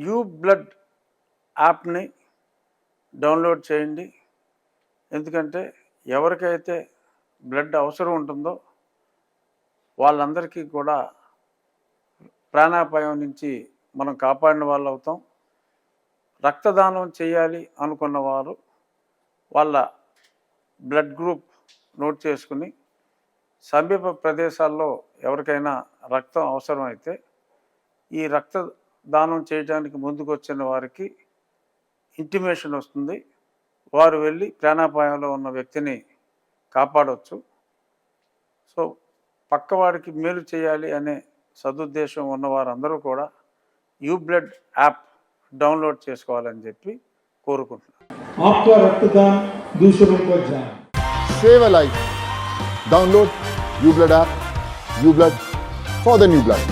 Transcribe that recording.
You blood యాప్ని download చేయండి. ఎందుకంటే ఎవరికైతే బ్లడ్ అవసరం ఉంటుందో వాళ్ళందరికీ కూడా ప్రాణాపాయం నుంచి మనం కాపాడిన వాళ్ళు అవుతాం. రక్తదానం చేయాలి అనుకున్న వారు వాళ్ళ బ్లడ్ గ్రూప్ నోట్ చేసుకుని సమీప ప్రదేశాల్లో ఎవరికైనా రక్తం అవసరమైతే ఈ రక్తదానం చేయడానికి ముందుకు వచ్చిన వారికి ఇంటిమేషన్ వస్తుంది. వారు వెళ్ళి ప్రాణాపాయంలో ఉన్న వ్యక్తిని కాపాడవచ్చు. సో పక్కవాడికి మేలు చేయాలి అనే సదుద్దేశం ఉన్న వారందరూ కూడా యూ బ్లడ్ యాప్ డౌన్లోడ్ చేసుకోవాలని చెప్పి కోరుకుంటున్నాను. आपका रक्तदान दूसरों को जान। Save a life. Download UBlood app. UBlood for the new blood.